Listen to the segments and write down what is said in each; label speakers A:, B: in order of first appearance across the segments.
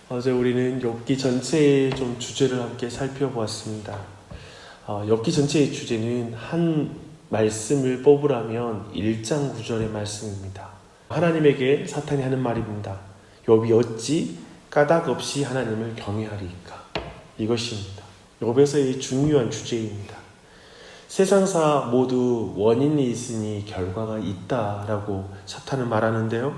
A: 어제 우리는 욥기 전체의 좀 주제를 함께 살펴보았습니다. 욥기 전체의 주제는 한 말씀을 뽑으라면 1장 9절의 말씀입니다. 하나님에게 사탄이 하는 말입니다. 욥이 어찌 까닭 없이 하나님을 경외하리까? 이것입니다. 욥에서의 중요한 주제입니다. 세상사 모두 원인이 있으니 결과가 있다라고 사탄은 말하는데요.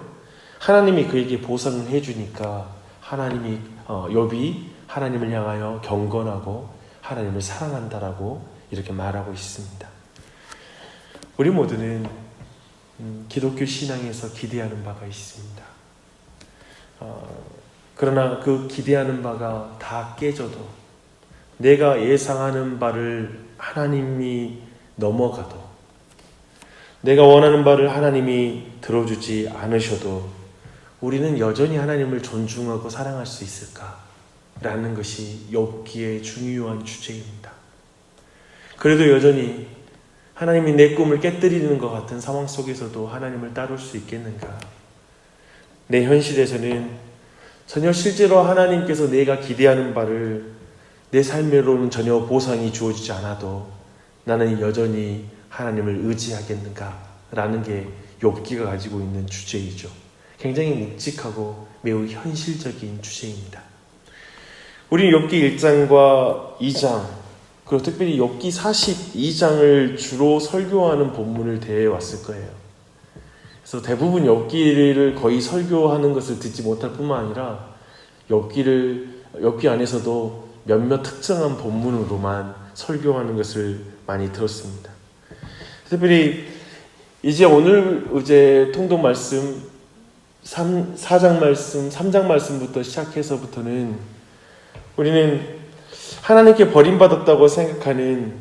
A: 하나님이 그에게 보상을 해주니까 욥이 하나님을 향하여 경건하고 하나님을 사랑한다라고 이렇게 말하고 있습니다. 우리 모두는 기독교 신앙에서 기대하는 바가 있습니다. 그러나 그 기대하는 바가 다 깨져도 내가 예상하는 바를 하나님이 넘어가도 내가 원하는 바를 하나님이 들어주지 않으셔도 우리는 여전히 하나님을 존중하고 사랑할 수 있을까라는 것이 욥기의 중요한 주제입니다. 그래도 여전히 하나님이 내 꿈을 깨뜨리는 것 같은 상황 속에서도 하나님을 따를 수 있겠는가? 내 현실에서는 전혀 실제로 하나님께서 내가 기대하는 바를 내 삶으로는 전혀 보상이 주어지지 않아도 나는 여전히 하나님을 의지하겠는가? 라는 게 욥기가 가지고 있는 주제이죠. 굉장히 묵직하고 매우 현실적인 주제입니다. 우리는 욥기 1장과 2장 그리고 특별히 욥기 42장을 주로 설교하는 본문을 대해왔을 거예요. 그래서 대부분 욥기를 거의 설교하는 것을 듣지 못할 뿐만 아니라 욥기 안에서도 몇몇 특정한 본문으로만 설교하는 것을 많이 들었습니다. 특별히 오늘 통독 말씀 4장 말씀, 3장 말씀부터 시작해서부터는 우리는 하나님께 버림받았다고 생각하는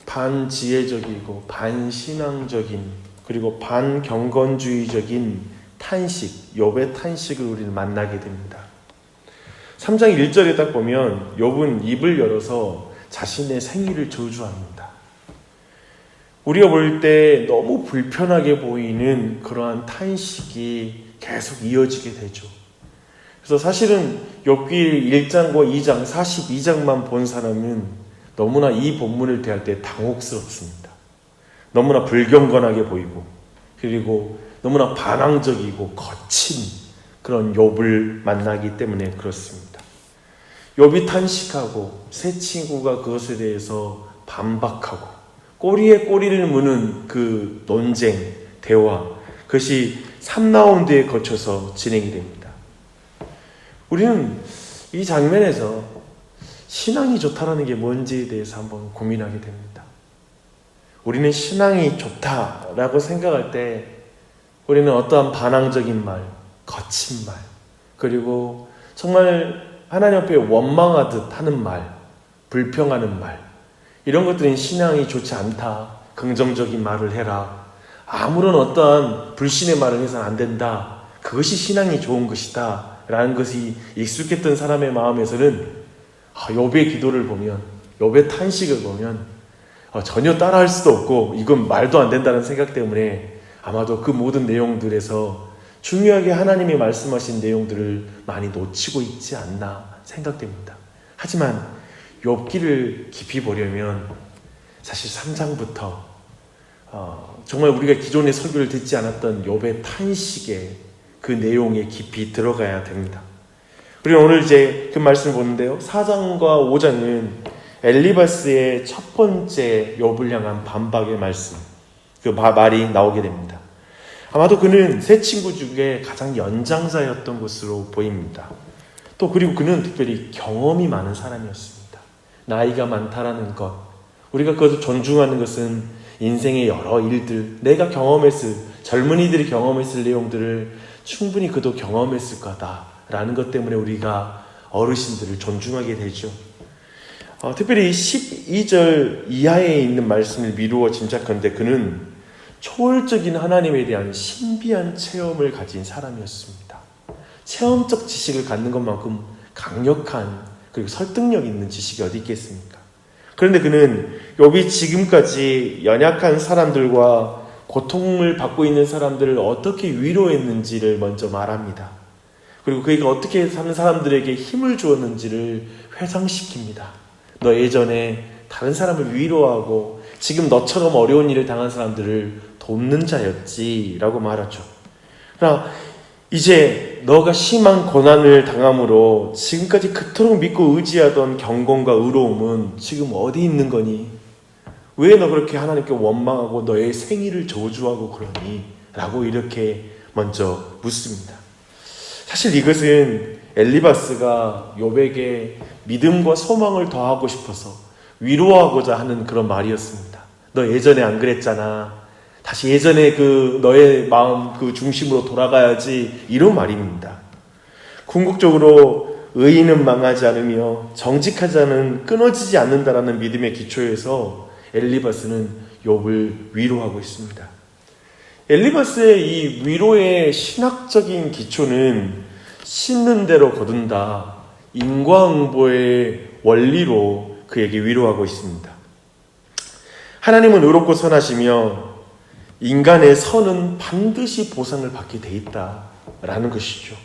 A: 반지혜적이고 반신앙적인 그리고 반경건주의적인 탄식, 욥의 탄식을 우리는 만나게 됩니다. 3장 1절에 딱 보면 욥은 입을 열어서 자신의 생일을 저주합니다. 우리가 볼 때 너무 불편하게 보이는 그러한 탄식이 계속 이어지게 되죠. 그래서 사실은 욥기 1장과 2장, 42장만 본 사람은 너무나 이 본문을 대할 때 당혹스럽습니다. 너무나 불경건하게 보이고 그리고 너무나 반항적이고 거친 그런 욥을 만나기 때문에 그렇습니다. 욥이 탄식하고 새 친구가 그것에 대해서 반박하고 꼬리에 꼬리를 무는 그 논쟁, 대화, 그것이 3라운드에 거쳐서 진행이 됩니다. 우리는 이 장면에서 신앙이 좋다라는 게 뭔지에 대해서 한번 고민하게 됩니다. 우리는 신앙이 좋다라고 생각할 때 우리는 어떠한 반항적인 말, 거친 말, 그리고 정말 하나님 앞에 원망하듯 하는 말, 불평하는 말, 이런 것들은 신앙이 좋지 않다, 긍정적인 말을 해라, 아무런 어떠한 불신의 말을 해서는 안 된다, 그것이 신앙이 좋은 것이다 라는 것이 익숙했던 사람의 마음에서는 욥의 기도를 보면, 욥의 탄식을 보면 전혀 따라할 수도 없고 이건 말도 안 된다는 생각 때문에 아마도 그 모든 내용들에서 중요하게 하나님이 말씀하신 내용들을 많이 놓치고 있지 않나 생각됩니다. 하지만 욥기를 깊이 보려면 사실 3장부터 정말 우리가 기존의 설교를 듣지 않았던 욥의 탄식의 그 내용에 깊이 들어가야 됩니다. 우리는 오늘 그 말씀을 보는데요. 4장과 5장은 엘리바스의 첫 번째 욥을 향한 반박의 말씀, 그 말이 나오게 됩니다. 아마도 그는 세 친구 중에 가장 연장자였던 것으로 보입니다. 또 그리고 그는 특별히 경험이 많은 사람이었습니다. 나이가 많다라는 것, 우리가 그것을 존중하는 것은 인생의 여러 일들, 내가 경험했을, 젊은이들이 경험했을 내용들을 충분히 그도 경험했을 거다라는 것 때문에 우리가 어르신들을 존중하게 되죠. 특별히 12절 이하에 있는 말씀을 미루어 짐작하는데 그는 초월적인 하나님에 대한 신비한 체험을 가진 사람이었습니다. 체험적 지식을 갖는 것만큼 강력한 그리고 설득력 있는 지식이 어디 있겠습니까? 그런데 그는 욥이 지금까지 연약한 사람들과 고통을 받고 있는 사람들을 어떻게 위로했는지를 먼저 말합니다. 그리고 그가 어떻게 사는 사람들에게 힘을 주었는지를 회상시킵니다. 너 예전에 다른 사람을 위로하고 지금 너처럼 어려운 일을 당한 사람들을 돕는 자였지 라고 말하죠. 그러나 이제 너가 심한 고난을 당함으로 지금까지 그토록 믿고 의지하던 경건과 의로움은 지금 어디 있는 거니? 왜 너 그렇게 하나님께 원망하고 너의 생일을 저주하고 그러니? 라고 이렇게 먼저 묻습니다. 사실 이것은 엘리바스가 욥에게 믿음과 소망을 더하고 싶어서 위로하고자 하는 그런 말이었습니다. 너 예전에 안 그랬잖아. 다시 예전에 그 너의 마음 그 중심으로 돌아가야지, 이런 말입니다. 궁극적으로 의인은 망하지 않으며 정직하지 않은 끊어지지 않는다라는 믿음의 기초에서 엘리바스는 욥을 위로하고 있습니다. 엘리바스의 이 위로의 신학적인 기초는 심는 대로 거둔다, 인과응보의 원리로 그에게 위로하고 있습니다. 하나님은 의롭고 선하시며 인간의 선은 반드시 보상을 받게 돼 있다라는 것이죠.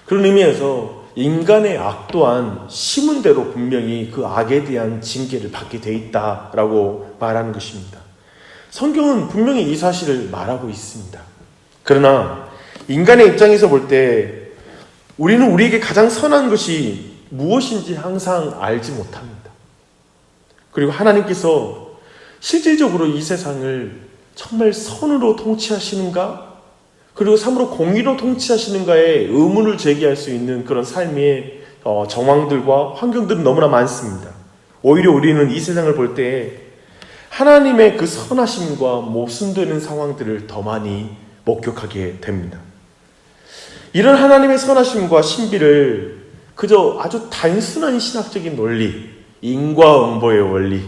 A: 그런 의미에서 인간의 악 또한 심은 대로 분명히 그 악에 대한 징계를 받게 돼 있다라고 말하는 것입니다. 성경은 분명히 이 사실을 말하고 있습니다. 그러나 인간의 입장에서 볼 때 우리는 우리에게 가장 선한 것이 무엇인지 항상 알지 못합니다. 그리고 하나님께서 실질적으로 이 세상을 정말 선으로 통치하시는가? 그리고 참으로 공의로 통치하시는가에 의문을 제기할 수 있는 그런 삶의 정황들과 환경들은 너무나 많습니다. 오히려 우리는 이 세상을 볼 때 하나님의 그 선하심과 모순되는 상황들을 더 많이 목격하게 됩니다. 이런 하나님의 선하심과 신비를 그저 아주 단순한 신학적인 논리, 인과응보의 원리,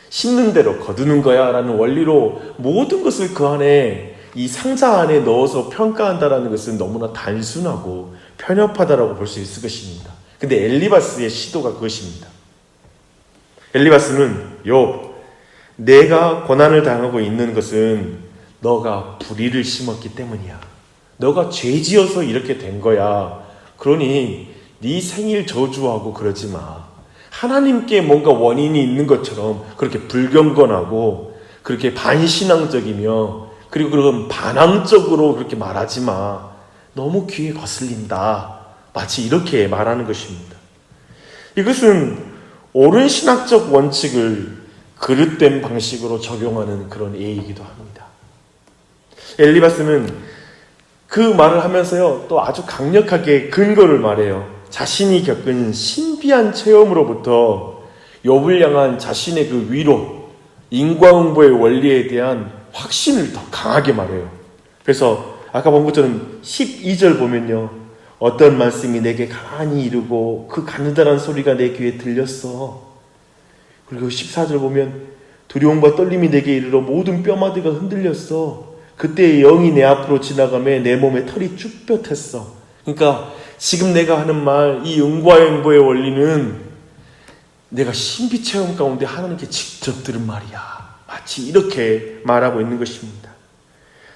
A: 심는 대로 거두는 거야 라는 원리로 모든 것을 그 안에, 이 상자 안에 넣어서 평가한다라는 것은 너무나 단순하고 편협하다라고 볼 수 있을 것입니다. 근데 엘리바스의 시도가 그것입니다. 엘리바스는 욥, 내가 고난을 당하고 있는 것은 너가 불의를 심었기 때문이야. 너가 죄지어서 이렇게 된 거야. 그러니 네 생일 저주하고 그러지 마. 하나님께 뭔가 원인이 있는 것처럼 그렇게 불경건하고 그렇게 반신앙적이며 그리고 그런 반항적으로 그렇게 말하지 마. 너무 귀에 거슬린다. 마치 이렇게 말하는 것입니다. 이것은 옳은 신학적 원칙을 그릇된 방식으로 적용하는 그런 예이기도 합니다. 엘리바스는 그 말을 하면서요, 또 아주 강력하게 근거를 말해요. 자신이 겪은 신비한 체험으로부터 욥을 향한 자신의 그 위로, 인과응보의 원리에 대한 확신을 더 강하게 말해요. 그래서 아까 본 것처럼 12절 보면요, 어떤 말씀이 내게 가만히 이르고 그 가느다란 소리가 내 귀에 들렸어. 그리고 14절 보면 두려움과 떨림이 내게 이르러 모든 뼈마디가 흔들렸어. 그때 영이 내 앞으로 지나가며 내 몸에 털이 쭉 뼈텄어. 그러니까 지금 내가 하는 말, 이 인과응보의 원리는 내가 신비 체험 가운데 하나님께 직접 들은 말이야. 마치 이렇게 말하고 있는 것입니다.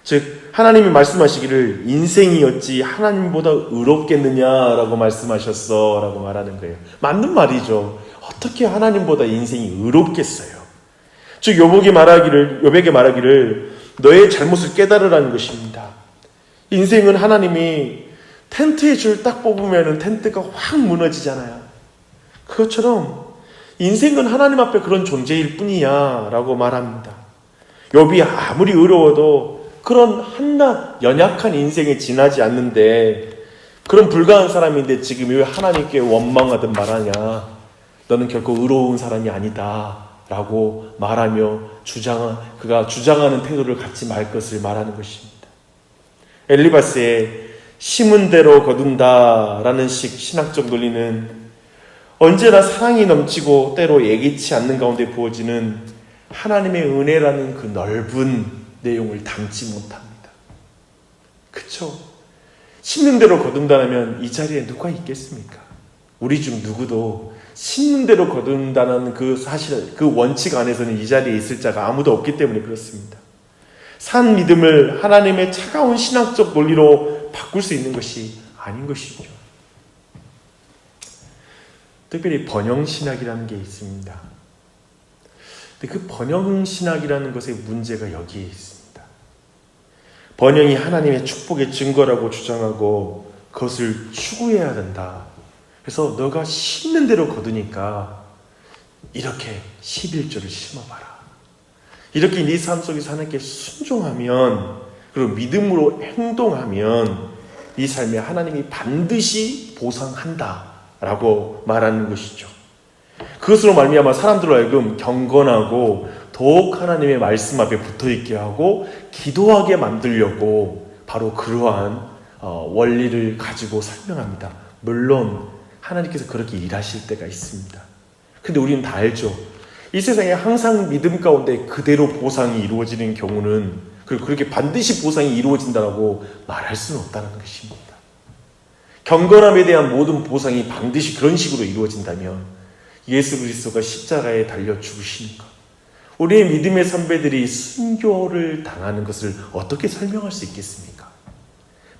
A: 즉 하나님이 말씀하시기를 인생이 어찌 하나님보다 의롭겠느냐라고 말씀하셨어 라고 말하는 거예요. 맞는 말이죠. 어떻게 하나님보다 인생이 의롭겠어요? 즉 욥에게 말하기를 너의 잘못을 깨달으라는 것입니다. 인생은 하나님이 텐트의 줄 딱 뽑으면 텐트가 확 무너지잖아요. 그것처럼 인생은 하나님 앞에 그런 존재일 뿐이야 라고 말합니다. 욥이 아무리 의로워도 그런 한낱 연약한 인생에 지나지 않는데, 그런 불가한 사람인데 지금 왜 하나님께 원망하든 말하냐, 너는 결코 의로운 사람이 아니다 라고 말하며 그가 주장하는 태도를 갖지 말 것을 말하는 것입니다. 엘리바스의 심은 대로 거둔다 라는 신학적 논리는 언제나 사랑이 넘치고 때로 예기치 않는 가운데 부어지는 하나님의 은혜라는 그 넓은 내용을 담지 못합니다. 그쵸? 심는 대로 거둔다면 이 자리에 누가 있겠습니까? 우리 중 누구도 심는 대로 거둔다는 그 사실, 그 원칙 안에서는 이 자리에 있을 자가 아무도 없기 때문에 그렇습니다. 산 믿음을 하나님의 차가운 신학적 논리로 바꿀 수 있는 것이 아닌 것이죠. 특별히 번영신학이라는 게 있습니다. 근데 그 번영신학이라는 것의 문제가 여기에 있습니다. 번영이 하나님의 축복의 증거라고 주장하고 그것을 추구해야 된다. 그래서 너가 심는 대로 거두니까 이렇게 11조를 심어봐라. 이렇게 네 삶 속에서 하나님께 순종하면, 그리고 믿음으로 행동하면 네 삶에 하나님이 반드시 보상한다라고 말하는 것이죠. 그것으로 말미암아 사람들로 하여금 경건하고 더욱 하나님의 말씀 앞에 붙어있게 하고 기도하게 만들려고 바로 그러한 원리를 가지고 설명합니다. 물론 하나님께서 그렇게 일하실 때가 있습니다. 근데 우리는 다 알죠. 이 세상에 항상 믿음 가운데 그대로 보상이 이루어지는 경우는, 그리고 그렇게 반드시 보상이 이루어진다고 말할 수는 없다는 것입니다. 경건함에 대한 모든 보상이 반드시 그런 식으로 이루어진다면 예수 그리스도가 십자가에 달려 죽으시는 것, 우리의 믿음의 선배들이 순교를 당하는 것을 어떻게 설명할 수 있겠습니까?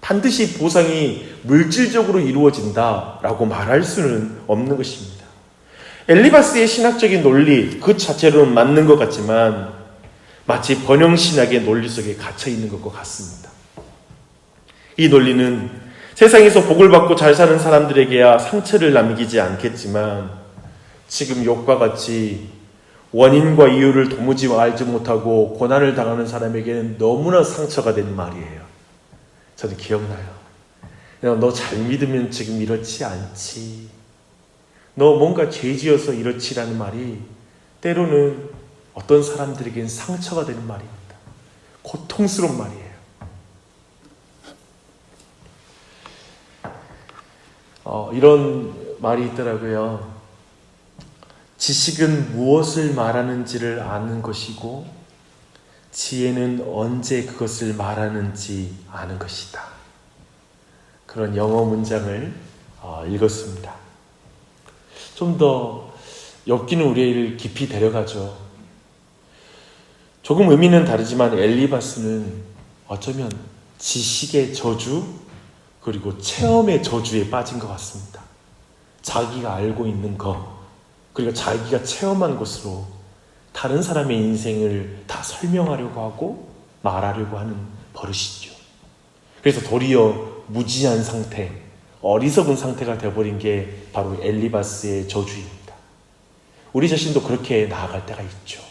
A: 반드시 보상이 물질적으로 이루어진다라고 말할 수는 없는 것입니다. 엘리바스의 신학적인 논리 그 자체로는 맞는 것 같지만 마치 번영신학의 논리 속에 갇혀있는 것과 같습니다. 이 논리는 세상에서 복을 받고 잘 사는 사람들에게야 상처를 남기지 않겠지만 지금 욥과 같이 원인과 이유를 도무지 알지 못하고 고난을 당하는 사람에게는 너무나 상처가 되는 말이에요. 저는 기억나요. 너 잘 믿으면 지금 이렇지 않지. 너 뭔가 죄 지어서 이렇지라는 말이 때로는 어떤 사람들에게는 상처가 되는 말입니다. 고통스러운 말이에요. 이런 말이 있더라고요. 지식은 무엇을 말하는지를 아는 것이고 지혜는 언제 그것을 말하는지 아는 것이다. 그런 영어 문장을 읽었습니다. 좀 더 엮이는 우리를 깊이 데려가죠. 조금 의미는 다르지만 엘리바스는 어쩌면 지식의 저주 그리고 체험의 저주에 빠진 것 같습니다. 자기가 알고 있는 것 그리고 자기가 체험한 것으로 다른 사람의 인생을 다 설명하려고 하고 말하려고 하는 버릇이죠. 그래서 도리어 무지한 상태, 어리석은 상태가 되어버린 게 바로 엘리바스의 저주입니다. 우리 자신도 그렇게 나아갈 때가 있죠.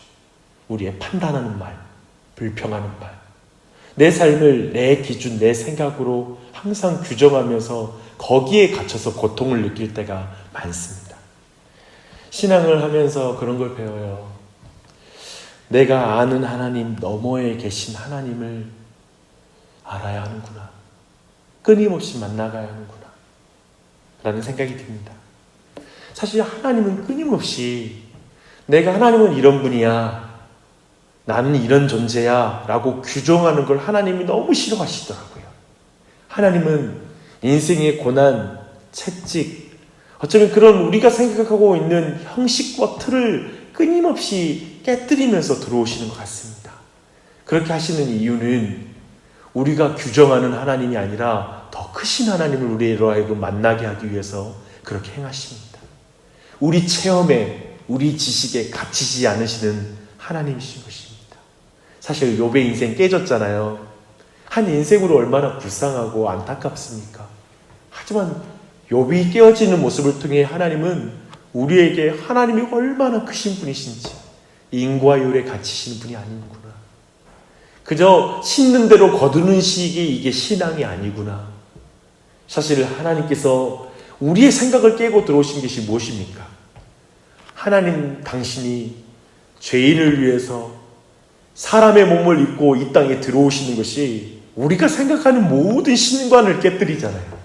A: 우리의 판단하는 말, 불평하는 말, 내 삶을 내 기준, 내 생각으로 항상 규정하면서 거기에 갇혀서 고통을 느낄 때가 많습니다. 신앙을 하면서 그런 걸 배워요. 내가 아는 하나님 너머에 계신 하나님을 알아야 하는구나. 끊임없이 만나가야 하는구나. 라는 생각이 듭니다. 사실 하나님은 끊임없이 내가 하나님은 이런 분이야. 나는 이런 존재야. 라고 규정하는 걸 하나님이 너무 싫어하시더라고요. 하나님은 인생의 고난, 채찍, 어쩌면 그런 우리가 생각하고 있는 형식과 틀을 끊임없이 깨뜨리면서 들어오시는 것 같습니다. 그렇게 하시는 이유는 우리가 규정하는 하나님이 아니라 더 크신 하나님을 우리로 하여금 만나게 하기 위해서 그렇게 행하십니다. 우리 체험에, 우리 지식에 갇히지 않으시는 하나님이신 것입니다. 사실 욥의 인생 깨졌잖아요. 한 인생으로 얼마나 불쌍하고 안타깝습니까? 하지만 욥이 깨어지는 모습을 통해 하나님은 우리에게 하나님이 얼마나 크신 분이신지, 인과 율에 갇히신 분이 아니구나. 그저 심는 대로 거두는 식이 이게 신앙이 아니구나. 사실 하나님께서 우리의 생각을 깨고 들어오신 것이 무엇입니까? 하나님 당신이 죄인을 위해서 사람의 몸을 입고 이 땅에 들어오시는 것이 우리가 생각하는 모든 신관을 깨뜨리잖아요.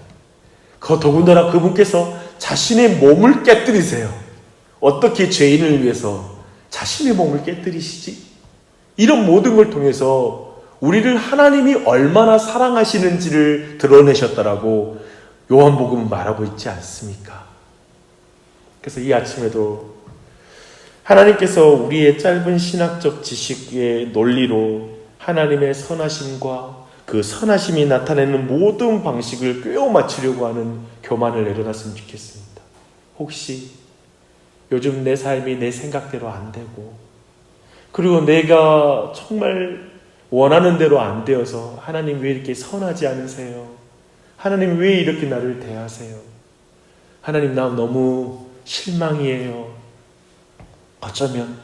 A: 더군다나 그분께서 자신의 몸을 깨뜨리세요. 어떻게 죄인을 위해서 자신의 몸을 깨뜨리시지? 이런 모든 걸 통해서 우리를 하나님이 얼마나 사랑하시는지를 드러내셨다라고 요한복음은 말하고 있지 않습니까? 그래서 이 아침에도 하나님께서 우리의 짧은 신학적 지식의 논리로 하나님의 선하심과 그 선하심이 나타내는 모든 방식을 꿰어 맞추려고 하는 교만을 내려놨으면 좋겠습니다. 혹시 요즘 내 삶이 내 생각대로 안 되고, 그리고 내가 정말 원하는 대로 안 되어서 하나님 왜 이렇게 선하지 않으세요? 하나님 왜 이렇게 나를 대하세요? 하나님 나 너무 실망이에요. 어쩌면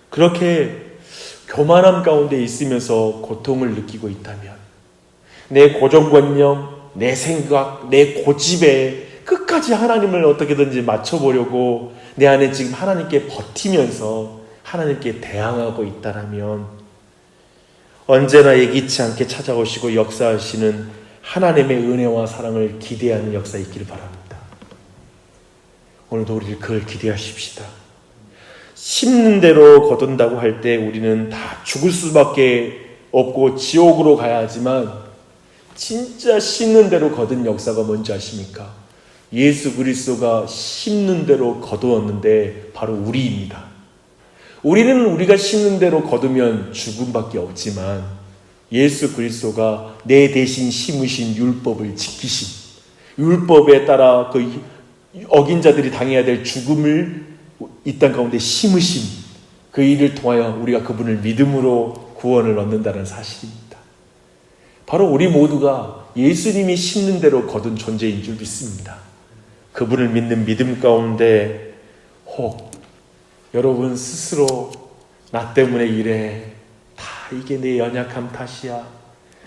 A: 그렇게 교만함 가운데 있으면서 고통을 느끼고 있다면, 내 고정관념, 내 생각, 내 고집에 끝까지 하나님을 어떻게든지 맞춰보려고 내 안에 지금 하나님께 버티면서 하나님께 대항하고 있다라면, 언제나 예기치 않게 찾아오시고 역사하시는 하나님의 은혜와 사랑을 기대하는 역사 있기를 바랍니다. 오늘도 우리를 그걸 기대하십시다. 심는 대로 거둔다고 할 때 우리는 다 죽을 수밖에 없고 지옥으로 가야 하지만, 진짜 심는 대로 거둔 역사가 뭔지 아십니까? 예수 그리스도가 심는 대로 거두었는데 바로 우리입니다. 우리는 우리가 심는 대로 거두면 죽음밖에 없지만, 예수 그리스도가 내 대신 심으신 율법을 지키신, 율법에 따라 그 어긴 자들이 당해야 될 죽음을 이 땅 가운데 심으신 그 일을 통하여 우리가 그분을 믿음으로 구원을 얻는다는 사실입니다. 바로 우리 모두가 예수님이 심는 대로 거둔 존재인 줄 믿습니다. 그분을 믿는 믿음 가운데 혹 여러분 스스로 나 때문에 이래, 다 이게 내 연약함 탓이야,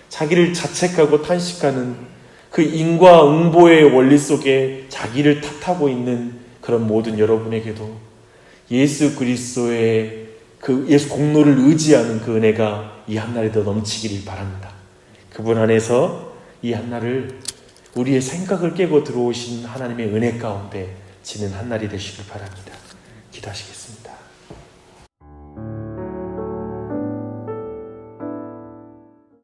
A: 자기를 자책하고 탄식하는 그 인과응보의 원리 속에 자기를 탓하고 있는 그런 모든 여러분에게도 예수 그리스도의 그 예수 공로를 의지하는 그 은혜가 이 한날에도 넘치기를 바랍니다. 그분 안에서 이 한날을 우리의 생각을 깨고 들어오신 하나님의 은혜 가운데 지는 한날이 되시길 바랍니다. 기도하시겠습니다.